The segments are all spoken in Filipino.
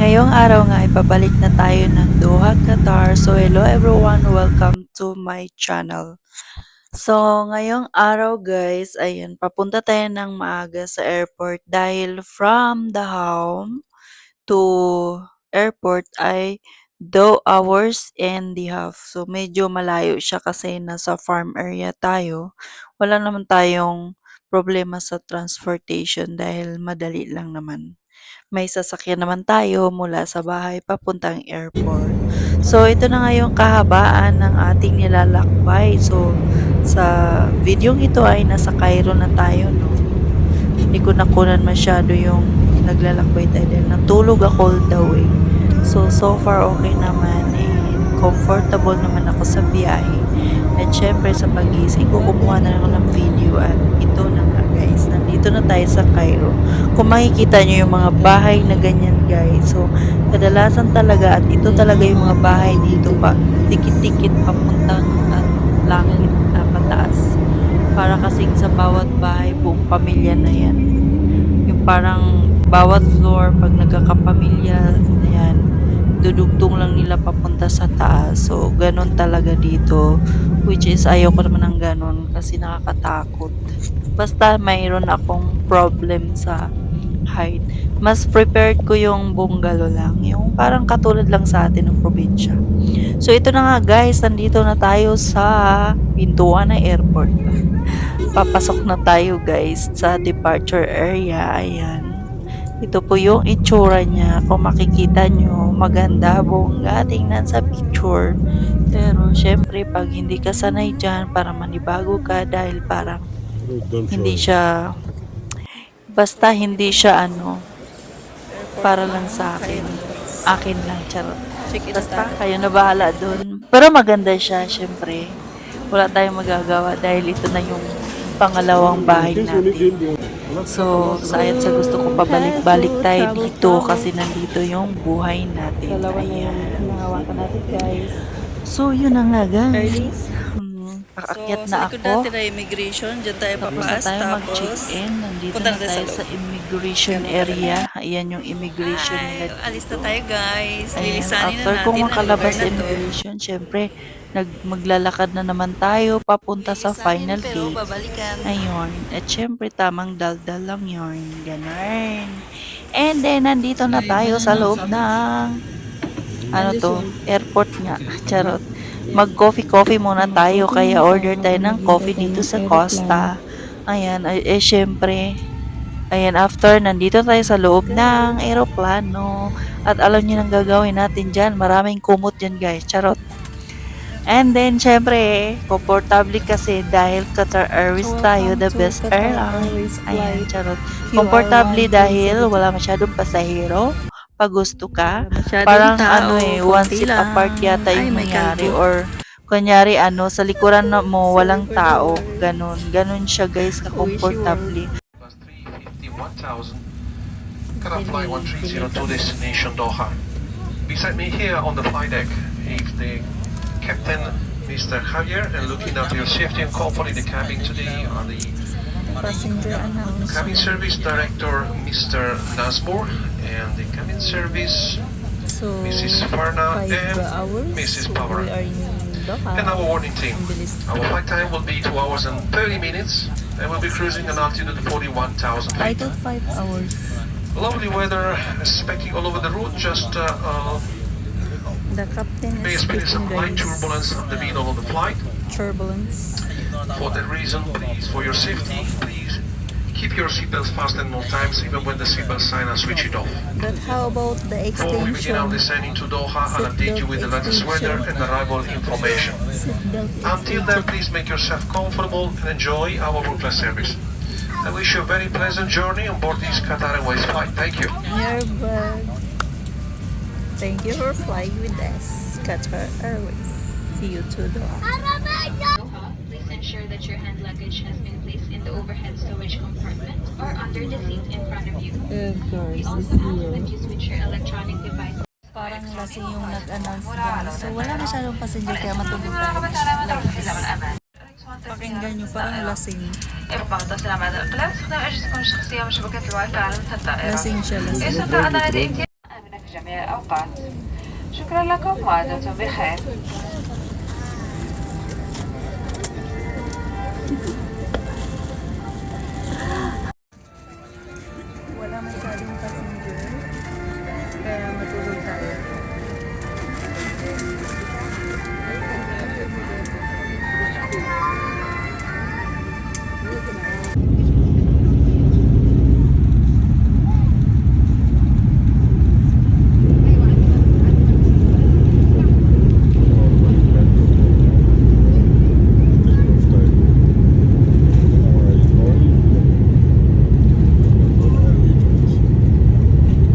Ngayong araw nga ay pabalik na tayo ng Doha, Qatar. So hello everyone, welcome to my channel. So ngayong araw guys, ayun, papunta tayo ng maaga sa airport dahil from the home to airport ay 2 hours and a half. So medyo malayo siya kasi nasa farm area tayo. Wala naman tayong problema sa transportation dahil madali lang naman. May sasakyan naman tayo mula sa bahay papuntang airport. So, ito na nga yung kahabaan ng ating nilalakbay. So, sa videong ito ay nasa Cairo na tayo, no? Hindi ko nakunan masyado yung naglalakbay tayo dahil natulog ako all the way. So far okay naman and comfortable naman ako sa biyahe. At syempre sa pagising ko, kumuha na ako ng video at ito na nga guys, nandito na tayo sa Cairo. Kung makikita nyo yung mga bahay na ganyan guys, so kadalasan talaga at ito talaga yung mga bahay dito pa, tikit-tikit papuntang langit pataas. Para kasing sa bawat bahay, buong pamilya na yan. Yung parang bawat floor, pag nagkakapamilya, yan, dudugtong lang nila papunta sa taas. So, ganun talaga dito. Which is, ayoko naman ng ganun kasi nakakatakot. Basta mayroon akong problem sa height. Mas prepared ko yung bungalow lang. Yung parang katulad lang sa atin ng probinsya. So, ito na nga guys. Nandito na tayo sa pintuan ng airport. Papasok na tayo guys sa departure area. Ayan. Ito po yung itsura niya. Kung makikita nyo, maganda, bongga, tingnan sa picture. Pero, syempre, pag hindi ka sanay dyan, para manibago ka dahil parang hindi siya, basta hindi siya para lang sa akin. Akin lang, charot. Basta, kayo na bahala dun. Pero maganda siya, syempre. Wala tayong magagawa dahil ito na yung pangalawang bahay natin. So, sayang sa gusto ko pabalik-balik tayo dito kasi nandito yung buhay natin. Ayan. So, yun na nga guys. Paakyat na ako. Sa likod natin ay immigration. Diyan tayo Tapos na papaas. tayo Tapos, mag-check-in. Nandito punta na natin tayo sa sa loob. immigration area. Ayan yung immigration Ay, nila alis na dito. tayo guys. Ayan, Lilisanin after na kong natin ang makalabas lugar sa na to. immigration, syempre, maglalakad na naman tayo papunta sa final pero gate. babalikan. Ayun. At syempre, tamang daldal lang yun. Ganun. And then, nandito na tayo sa loob ng, airport nga. Charot. Mag-coffee-coffee muna tayo. Kaya order tayo ng coffee dito sa Costa. Ayan. Syempre, ayan, after, nandito tayo sa loob ng aeroplano. At alam niyo nang gagawin natin dyan. Maraming kumot dyan, guys. Charot. And then, syempre, komportable kasi dahil Qatar Airways tayo, the best airlines. Ayan, charot. Komportable dahil wala masyadong pasahero. Pag gusto ka, parang one seat apart yata yung nangyari. Or, kunyari, sa likuran mo, walang tao. Ganun. Ganun siya, guys, ka-komportable. Plus 350-1000, Qatar Flight 130 to destination Doha. Beside me here on the flight deck is the Captain Mr. Javier, and looking after your safety and comfort in the cabin today are the Passenger Cabin Service Director Mr. Nasbor and the Cabin Service So, Mrs. Farna 5 and hours. Mrs. So, Power. we are in Doha. And our warning team. Ang bilis. Our flight time will be 2 hours and 30 minutes, and we'll be cruising an altitude of 41,000 I feet. thought 5 hours. Lovely weather, expecting all over the route. Just The captain may is expect some speaking light guys. turbulence at the middle of the flight. Turbulence. For that reason, please, for your safety, please keep your seatbelts fastened more times, even when the seatbelt sign are switched off. But how about the Before we begin our extension? descending to Doha, I'll update you with the latest weather and arrival information. Seatbelt Until then, please make yourself comfortable and enjoy our world-class service. I wish you a very pleasant journey on board this Qatar Airways flight. Thank you. Airbag. Thank you for flying with us, Qatar Airways. See you to Doha. Doha, please ensure that your hand luggage has been placed in the overhead storage compartment or under the seat in front of you. Of course, We also ask that you switch your electronic devices. Parang lasing yung nag-announce dyan. So, wala masyadong passenger kaya matulog tayo. Pakinggan nyo, parang lasing. إرباط السلام على الأقلام استخدام أجهزتكم الشخصية وشبكة الواي فاي على الطائرة. Lasing siya, lasing. يستطيع أن لدى جميع الأوقات. شكرا لكم ودمتم بخير. Wala masyadong passenger. Kaya matulog tayo.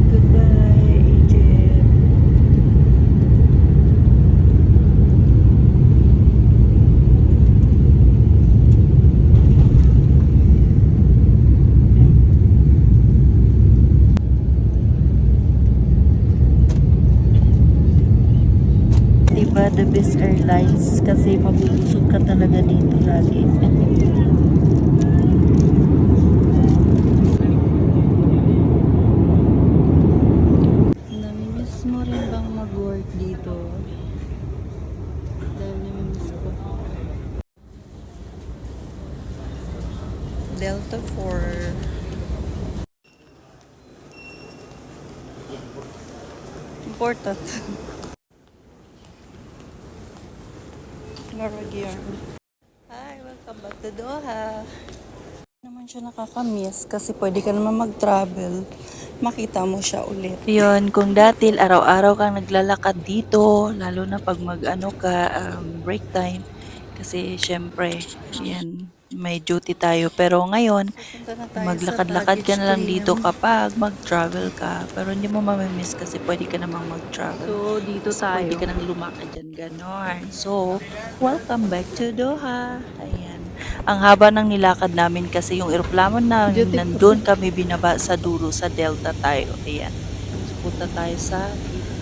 Goodbye, Egypt. Diba the best airlines kasi mabulusog ka talaga dito lagi. Namimiss mo rin bang mag-work dito? Dahil namimiss ko. Delta 4. Important. Maragyan. Hi, welcome back to Doha. Naman siya nakakamiss kasi pwede ka naman mag-travel. Makita mo siya ulit. Yun, kung dati araw-araw kang naglalakad dito, lalo na pag mag-ano ka, break time. Kasi syempre, yan, may duty tayo. Pero ngayon, maglakad-lakad ka na lang dito kapag mag-travel ka. Pero hindi mo mamimiss kasi pwede ka namang mag-travel. So, dito tayo. Pwede ka nang lumakad dyan, ganon. So, welcome back to Doha. Ayan. Ang haba ng nilakad namin kasi yung eroplano namin nandun kami binaba sa dulo sa Delta tayo. Ayan. So, punta tayo sa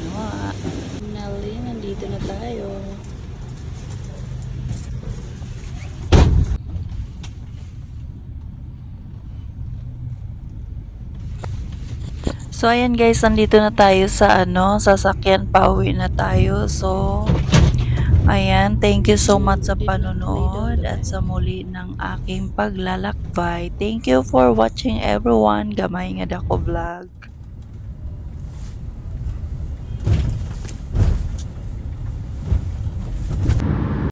Doha. Finally, nandito na tayo. So, ayan guys, nandito na tayo sa sasakyan, pauwi na tayo. So, ayan, thank you so much sa panonood at sa muli ng aking paglalakbay. Thank you for watching everyone. Gamay nga dako vlog.